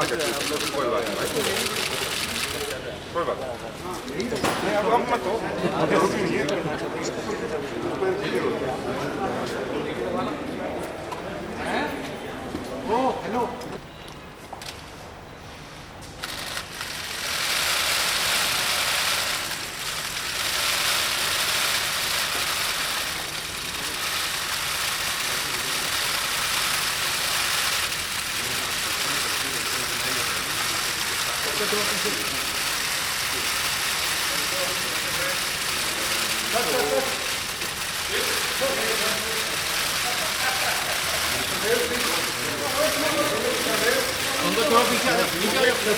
अच्छा कोई बात नहीं, अब मत हो। Hello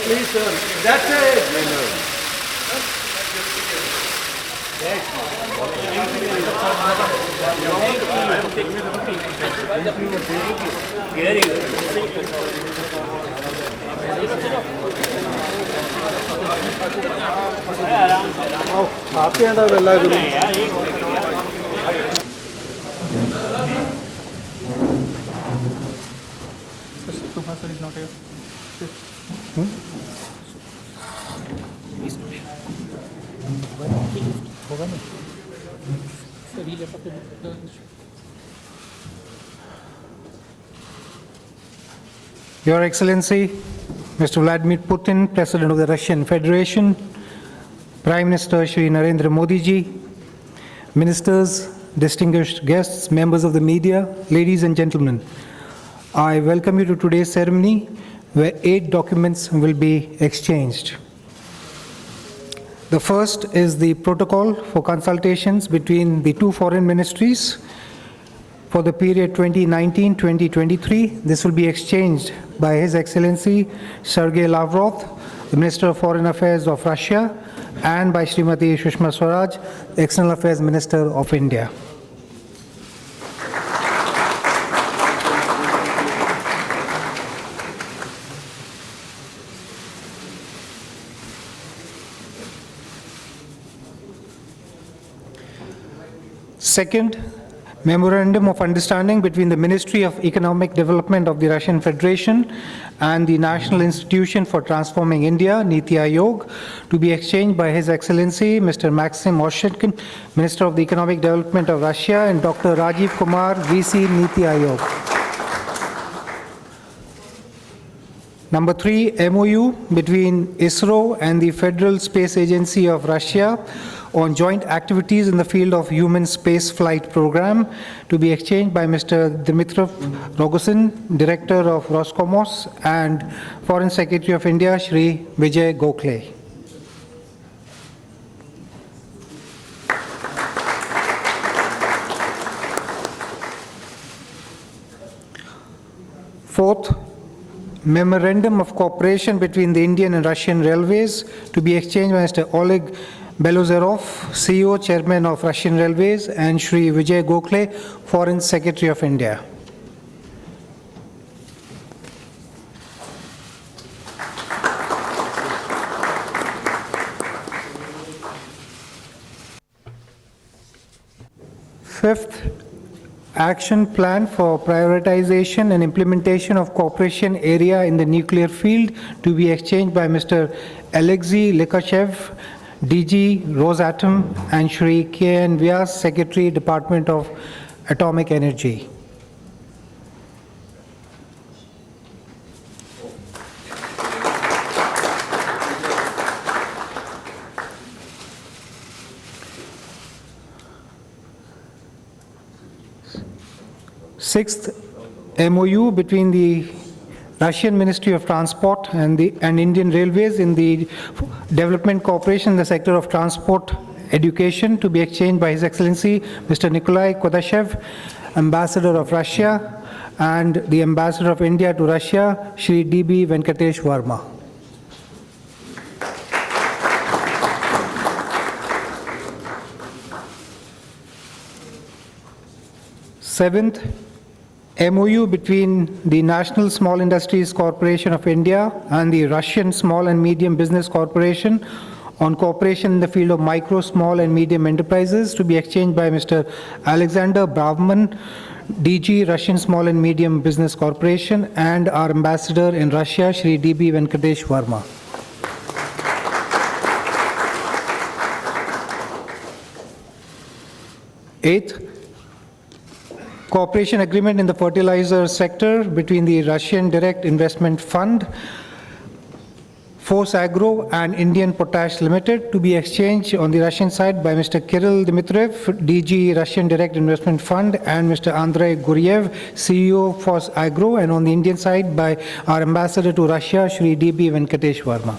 Please, sir. That's it. Happy and Sir is not here. Your Excellency, Mr. Vladimir Putin, President of the Russian Federation, Prime Minister Shri Narendra Modi ji, Ministers, distinguished guests, members of the media, ladies and gentlemen, I welcome you to today's ceremony where 8 documents will be exchanged. The first is the protocol for consultations between the 2 foreign ministries for the period 2019-2023. This will be exchanged by His Excellency Sergei Lavrov, the Minister of Foreign Affairs of Russia, and by Srimati Sushma Swaraj, the External Affairs Minister of India. Second, Memorandum of Understanding between the Ministry of Economic Development of the Russian Federation and the National Institution for Transforming India, Niti Aayog, to be exchanged by His Excellency Mr. Maxim Oshchkin, Minister of the Economic Development of Russia, and Dr. Rajiv Kumar, VC, Niti Aayog. Number 3, MOU between ISRO and the Federal Space Agency of Russia on joint activities in the field of human space flight program, to be exchanged by Mr. Dmitrov Rogozin, Director of Roscosmos, and Foreign Secretary of India, Shri Vijay Gokhale. Fourth, Memorandum of Cooperation between the Indian and Russian Railways, to be exchanged by Mr. Oleg Belozerov, CEO, Chairman of Russian Railways, and Shri Vijay Gokhale, Foreign Secretary of India. Fifth, Action Plan for Prioritization and Implementation of Cooperation Area in the Nuclear Field, to be exchanged by Mr. Alexei Likachev, DG Rosatom, and Shri K.N. Vyas, Secretary, Department of Atomic Energy. Sixth, MOU between the Russian Ministry of Transport and Indian Railways in the development cooperation in the sector of transport education, to be exchanged by His Excellency Mr. Nikolai Kodashev, Ambassador of Russia, and the Ambassador of India to Russia, Shri D.B. Venkatesh Verma. Seventh, MOU between the National Small Industries Corporation of India and the Russian Small and Medium Business Corporation on cooperation in the field of micro, small and medium enterprises to be exchanged by Mr. Alexander Bravman, DG, Russian Small and Medium Business Corporation, and our ambassador in Russia, Shri D.B. Venkatesh Verma. Eighth, cooperation agreement in the fertilizer sector between the Russian Direct Investment Fund, Force Agro and Indian Potash Limited to be exchanged on the Russian side by Mr. Kirill Dmitriev, DG Russian Direct Investment Fund, and Mr. Andrei Guriev, CEO Force Agro, and on the Indian side by our ambassador to Russia, Shri D.B. Venkatesh Verma.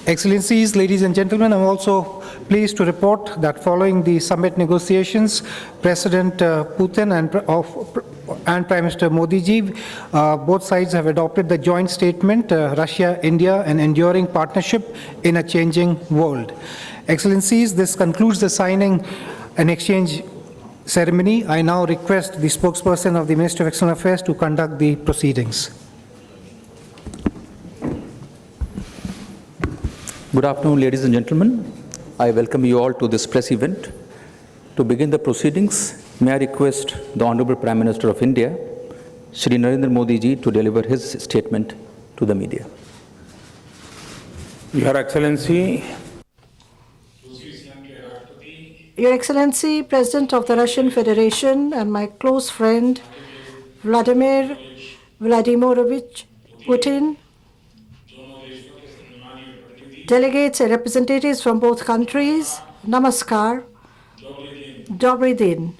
Excellencies, ladies and gentlemen, I'm also pleased to report that following the summit negotiations, President Putin and Prime Minister Modi ji, both sides have adopted the joint statement, Russia-India, an enduring partnership in a changing world. Excellencies, this concludes the signing and exchange ceremony. I now request the spokesperson of the Ministry of External Affairs to conduct the proceedings. Good afternoon, ladies and gentlemen. I welcome you all to this press event. To begin the proceedings, may I request the Honorable Prime Minister of India, Shri Narendra Modi ji, to deliver his statement to the media. Your Excellency, Your Excellency, President of the Russian Federation and my close friend, Vladimir Vladimirovich Putin, delegates and representatives from both countries, Namaskar, Dobry Din.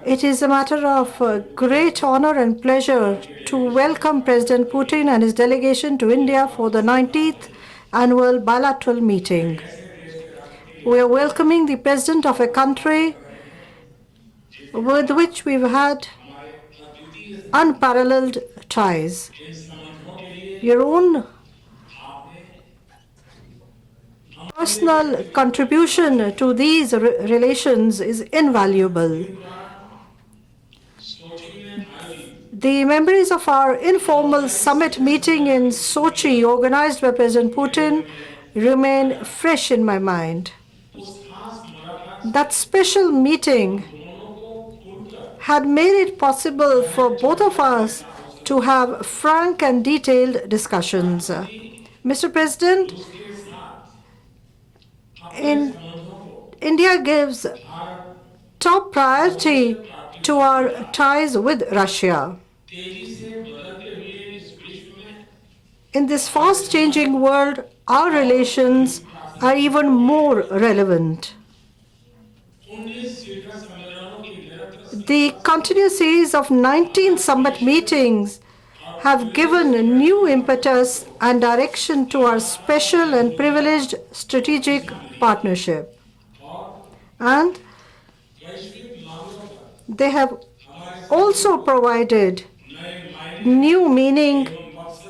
It is a matter of great honor and pleasure to welcome President Putin and his delegation to India for the 19th Annual Bilateral Meeting. We are welcoming the President of a country with which we've had unparalleled ties. Your own personal contribution to these relations is invaluable. The memories of our informal summit meeting in Sochi, organized by President Putin, remain fresh in my mind. That special meeting had made it possible for both of us to have frank and detailed discussions. Mr. President, India gives top priority to our ties with Russia. In this fast-changing world, our relations are even more relevant. The continuous series of 19 summit meetings have given a new impetus and direction to our special and privileged strategic partnership. And they have also provided new meaning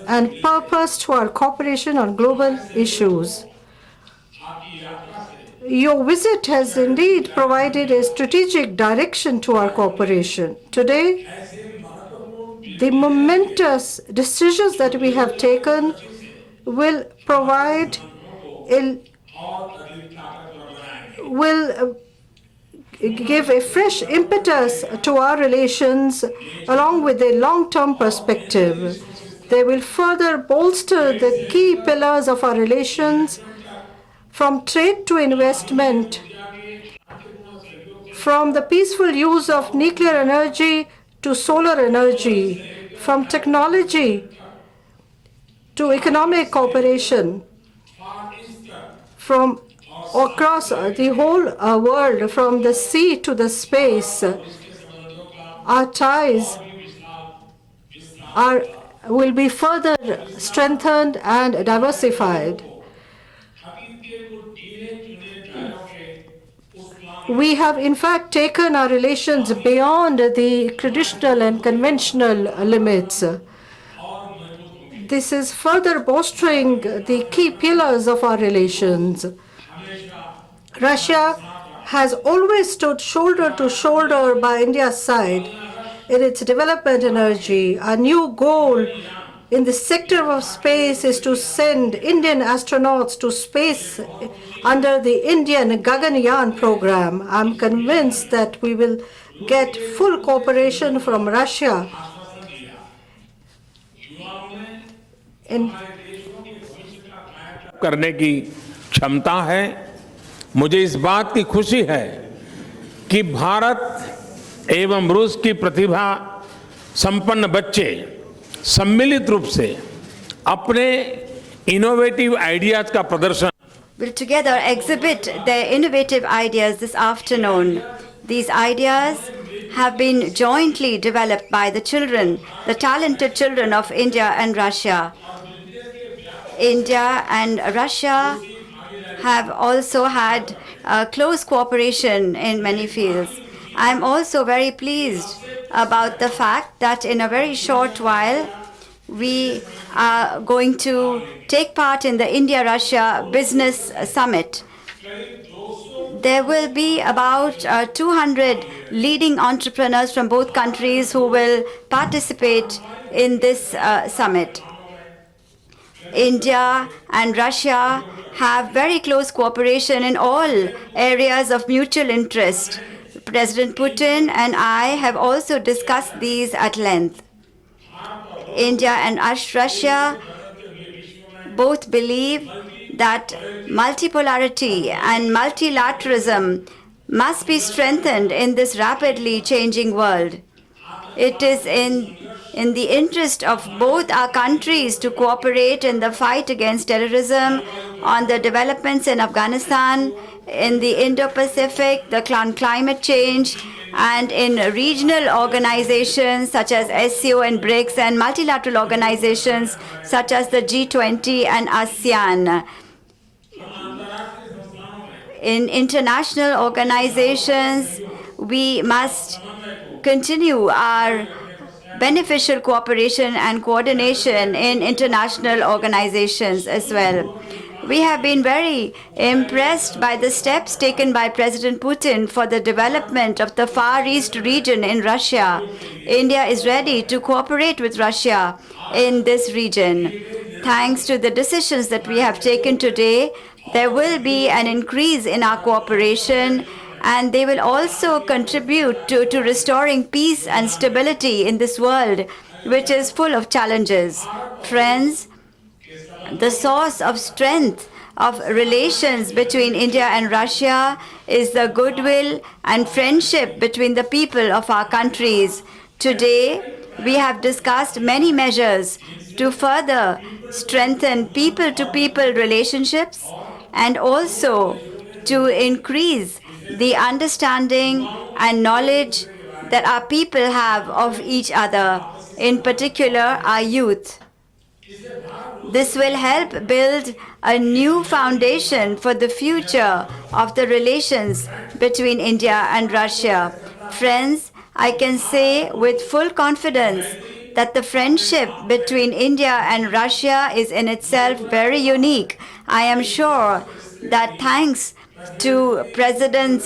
and purpose to our cooperation on global issues. Your visit has indeed provided a strategic direction to our cooperation. Today, the momentous decisions that we have taken will give a fresh impetus to our relations along with a long-term perspective. They will further bolster the key pillars of our relations, from trade to investment, from the peaceful use of nuclear energy to solar energy, from technology to economic cooperation, from across the whole world, from the sea to the space. Our ties will be further strengthened and diversified. We have in fact taken our relations beyond the traditional and conventional limits. This is further bolstering the key pillars of our relations. Russia has always stood shoulder to shoulder by India's side in its development energy. Our new goal in the sector of space is to send Indian astronauts to space under the Indian Gaganyaan program. I'm convinced that we will get full cooperation from Russia in करने की क्षमता है। मुझे इस बात की खुशी है कि भारत एवं रूस की प्रतिभा संपन्न बच्चे सम्मिलित रूप से अपने इनोवेटिव आइडियाज का प्रदर्शन will together exhibit their innovative ideas this afternoon. These ideas have been jointly developed by the children, the talented children of India and Russia. India and Russia have also had close cooperation in many fields. I'm also very pleased about the fact that in a very short while, we are going to take part in the India-Russia Business Summit. There will be about 200 leading entrepreneurs from both countries who will participate in this summit. India and Russia have very close cooperation in all areas of mutual interest. President Putin and I have also discussed these at length. India and Russia both believe that multipolarity and multilateralism must be strengthened in this rapidly changing world. It is in the interest of both our countries to cooperate in the fight against terrorism, on the developments in Afghanistan, in the Indo-Pacific, the climate change, and in regional organizations such as SCO and BRICS, and multilateral organizations such as the G20 and ASEAN. In international organizations, we must continue our beneficial cooperation and coordination in international organizations as well. We have been very impressed by the steps taken by President Putin for the development of the Far East region in Russia. India is ready to cooperate with Russia in this region. Thanks to the decisions that we have taken today, there will be an increase in our cooperation, and they will also contribute to restoring peace and stability in this world, which is full of challenges. Friends, the source of strength of relations between India and Russia is the goodwill and friendship between the people of our countries. Today, we have discussed many measures to further strengthen people-to-people relationships and also to increase the understanding and knowledge that our people have of each other, in particular our youth. This will help build a new foundation for the future of the relations between India and Russia. Friends, I can say with full confidence that the friendship between India and Russia is in itself very unique. I am sure that thanks to President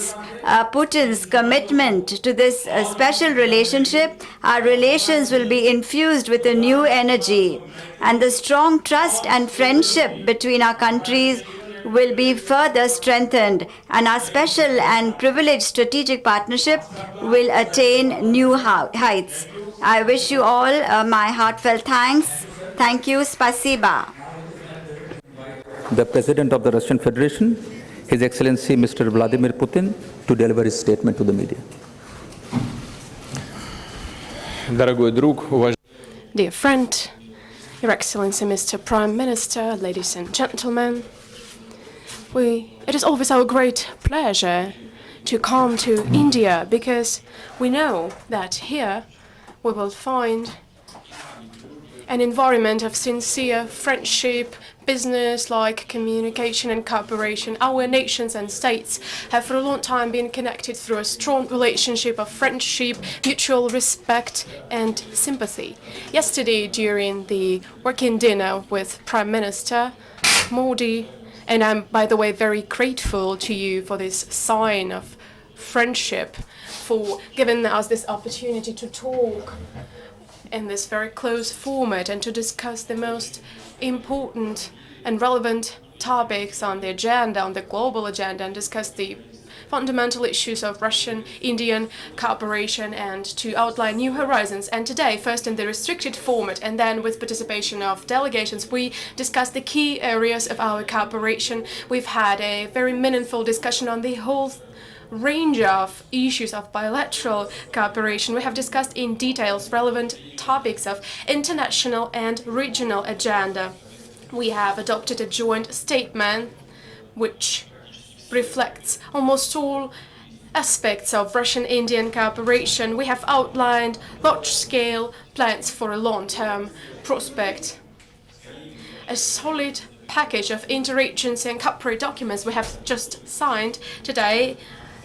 Putin's commitment to this special relationship, our relations will be infused with a new energy, and the strong trust and friendship between our countries will be further strengthened, and our special and privileged strategic partnership will attain new heights. I wish you all my heartfelt thanks. Thank you. Spasiba. The President of the Russian Federation, His Excellency Mr. Vladimir Putin, to deliver his statement to the media. Dear friend, Your Excellency Mr. Prime Minister, ladies and gentlemen, it is always our great pleasure to come to India because we know that here we will find an environment of sincere friendship, business-like communication and cooperation. Our nations and states have for a long time been connected through a strong relationship of friendship, mutual respect and sympathy. Yesterday, during the working dinner with Prime Minister Modi And I'm, by the way, very grateful to you for this sign of friendship, for giving us this opportunity to talk in this very close format and to discuss the most important and relevant topics on the agenda, on the global agenda, and discuss the fundamental issues of Russian-Indian cooperation and to outline new horizons. And today, first in the restricted format and then with participation of delegations, we discussed the key areas of our cooperation. We've had a very meaningful discussion on the whole range of issues of bilateral cooperation. We have discussed in details relevant topics of international and regional agenda. We have adopted a joint statement which reflects almost all aspects of Russian-Indian cooperation. We have outlined large-scale plans for a long-term prospect. A solid package of interagency and corporate documents we have just signed today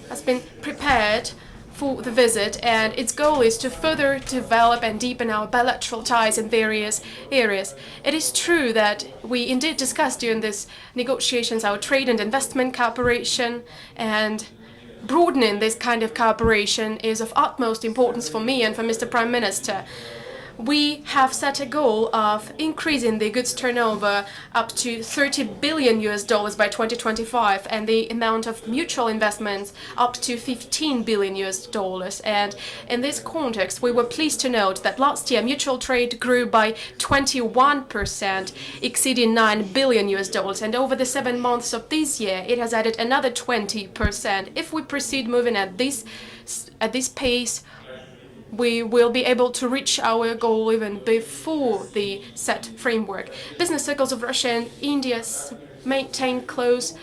has been prepared for the visit, and its goal is to further develop and deepen our bilateral ties in various areas. It is true that we indeed discussed during these negotiations our trade and investment cooperation, and broadening this kind of cooperation is of utmost importance for me and for Mr. Prime Minister. We have set a goal of increasing the goods turnover up to $30 billion by 2025, and the amount of mutual investments up to $15 billion. And in this context, we were pleased to note that last year mutual trade grew by 21%, exceeding $9 billion. And over the 7 months of this year, it has added another 20%. If we proceed moving at this pace, we will be able to reach our goal even before the set framework. Business circles of Russia and India maintain close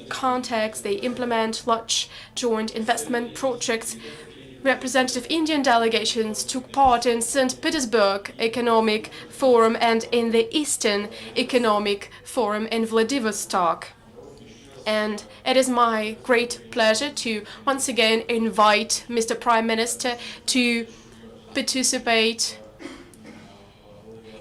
contacts. They implement large joint investment projects. Representative Indian delegations took part in St. Petersburg Economic Forum and in the Eastern Economic Forum in Vladivostok. And it is my great pleasure to once again invite Mr. Prime Minister to participate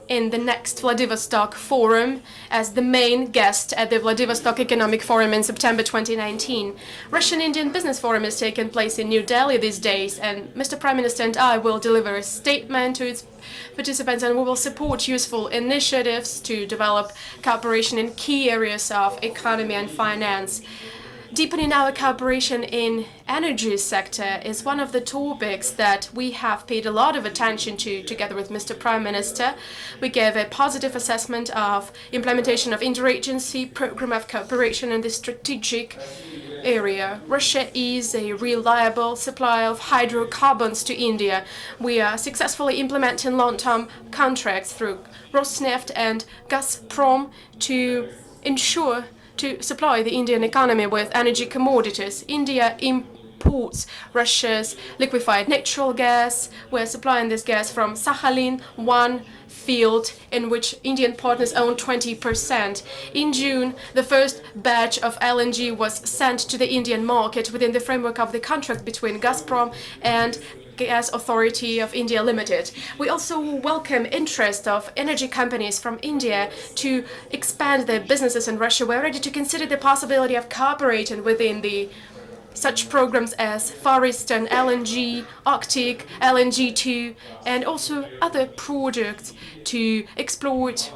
in the next Vladivostok Forum as the main guest at the Vladivostok Economic Forum in September 2019. Russian-Indian Business Forum is taking place in New Delhi these days, and Mr. Prime Minister and I will deliver a statement to its participants, and we will support useful initiatives to develop cooperation in key areas of economy and finance. Deepening our cooperation in energy sector is one of the topics that we have paid a lot of attention to together with Mr. Prime Minister. We gave a positive assessment of implementation of interagency program of cooperation in the strategic area. Russia is a reliable supplier of hydrocarbons to India. We are successfully implementing long-term contracts through Rosneft and Gazprom to ensure to supply the Indian economy with energy commodities. India imports Russia's liquefied natural gas. We're supplying this gas from Sakhalin-1 field, in which Indian partners own 20%. In June, the first batch of LNG was sent to the Indian market within the framework of the contract between Gazprom and Gas Authority of India Limited. We also welcome interest of energy companies from India to expand their businesses in Russia. We're ready to consider the possibility of cooperating within such programs as Far Eastern LNG, Arctic LNG2, and also other projects to exploit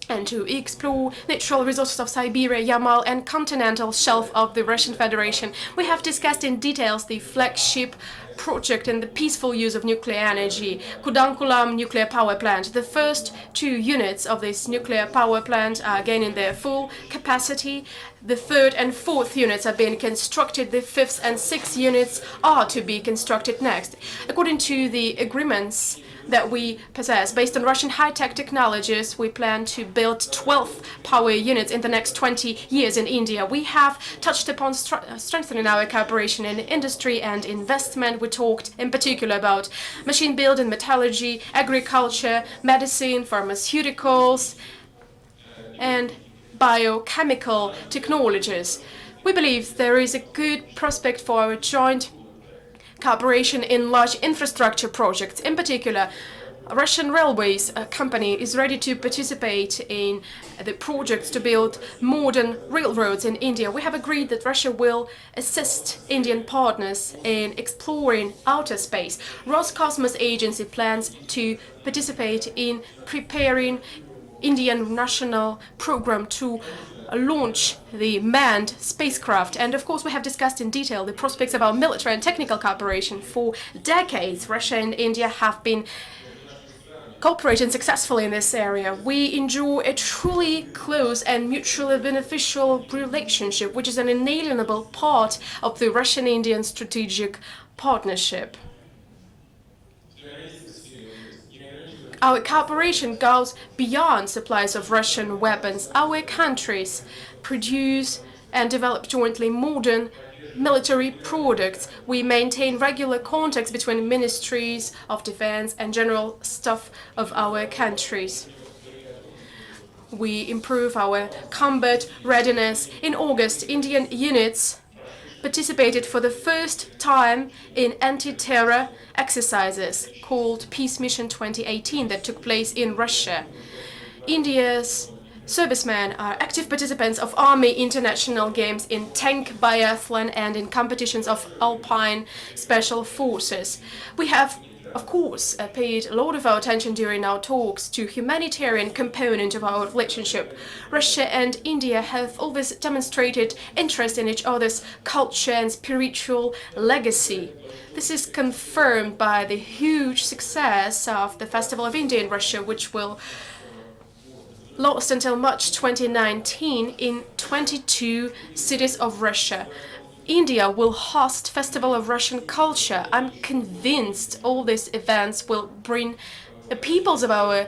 natural resources of Siberia, Yamal, and continental shelf of the Russian Federation. We have discussed in details the flagship project in the peaceful use of nuclear energy, Kudankulam nuclear power plant. The first 2 units of this nuclear power plant are gaining their full capacity. The 3rd and 4th units are being constructed. The 5th and 6th units are to be constructed next. According to the agreements that we possess, based on Russian high-tech technologies, we plan to build 12 power units in the next 20 years in India. We have touched upon strengthening our cooperation in industry and investment. We talked in particular about machine building, metallurgy, agriculture, medicine, pharmaceuticals, and biochemical technologies. We believe there is a good prospect for our joint cooperation in large infrastructure projects. In particular, Russian Railways company is ready to participate in the projects to build modern railroads in India. We have agreed that Russia will assist Indian partners in exploring outer space. Roscosmos Agency plans to participate in preparing Indian national program to launch the manned spacecraft. And of course, we have discussed in detail the prospects of our military and technical cooperation. For decades, Russia and India have been cooperating successfully in this area. We enjoy a truly close and mutually beneficial relationship, which is an inalienable part of the Russian-Indian strategic partnership. Our cooperation goes beyond supplies of Russian weapons. Our countries produce and develop jointly modern military products. We maintain regular contacts between ministries of defense and general staff of our countries. We improve our combat readiness. In August, Indian units participated for the first time in anti-terror exercises called Peace Mission 2018 that took place in Russia. India's servicemen are active participants of Army International Games in tank biathlon and in competitions of Alpine Special Forces. We have, of course, paid a lot of our attention during our talks to humanitarian component of our relationship. Russia and India have always demonstrated interest in each other's culture and spiritual legacy. This is confirmed by the huge success of the Festival of India in Russia, which will last until March 2019 in 22 cities of Russia. India will host Festival of Russian Culture. I'm convinced all these events will bring the peoples of our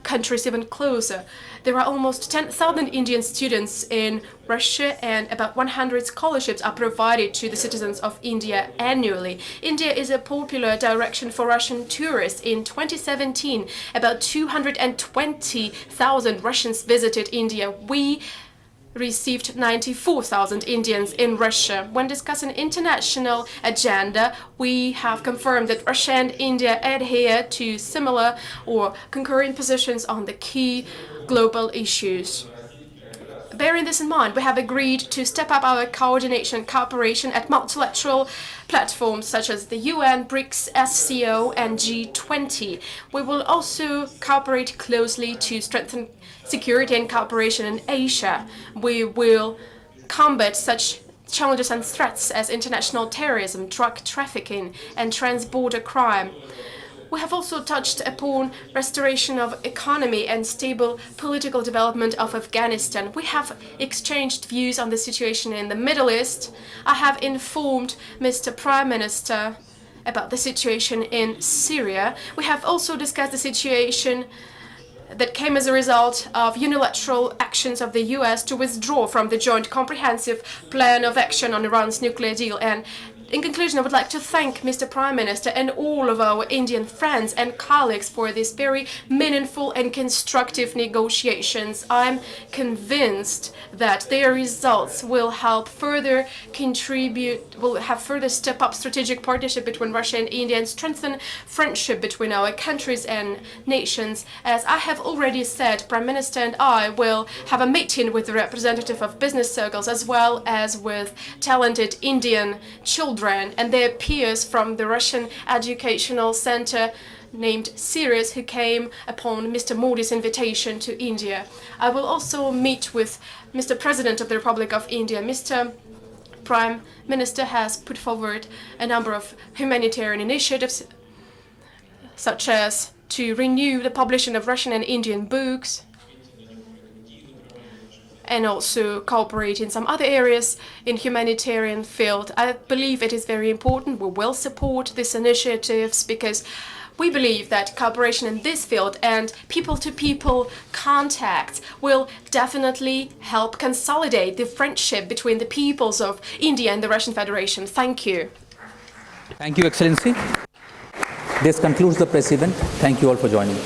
countries even closer. There are almost 10,000 Indian students in Russia, and about 100 scholarships are provided to the citizens of India annually. India is a popular direction for Russian tourists. In 2017, about 220,000 Russians visited India. We received 94,000 Indians in Russia. When discussing international agenda, we have confirmed that Russia and India adhere to similar or concurrent positions on the key global issues. Bearing this in mind, we have agreed to step up our coordination and cooperation at multilateral platforms such as the UN, BRICS, SCO, and G20. We will also cooperate closely to strengthen security and cooperation in Asia. We will combat such challenges and threats as international terrorism, drug trafficking, and transborder crime. We have also touched upon restoration of economy and stable political development of Afghanistan. We have exchanged views on the situation in the Middle East. I have informed Mr. Prime Minister about the situation in Syria. We have also discussed the situation that came as a result of unilateral actions of the US to withdraw from the Joint Comprehensive Plan of Action on Iran's nuclear deal. And in conclusion, I would like to thank Mr. Prime Minister and all of our Indian friends and colleagues for these very meaningful and constructive negotiations. I'm convinced that their results will help further step up strategic partnership between Russia and India and strengthen friendship between our countries and nations. As I have already said, Prime Minister and I will have a meeting with the representative of business circles as well as with talented Indian children and their peers from the Russian Educational Center named Sirius, who came upon Mr. Modi's invitation to India. I will also meet with Mr. President of the Republic of India. Mr. Prime Minister has put forward a number of humanitarian initiatives, such as to renew the publishing of Russian and Indian books, and also cooperate in some other areas in humanitarian field. I believe it is very important. We will support these initiatives because we believe that cooperation in this field and people-to-people contacts will definitely help consolidate the friendship between the peoples of India and the Russian Federation. Thank you. Thank you, Excellency. This concludes the press event. Thank you all for joining.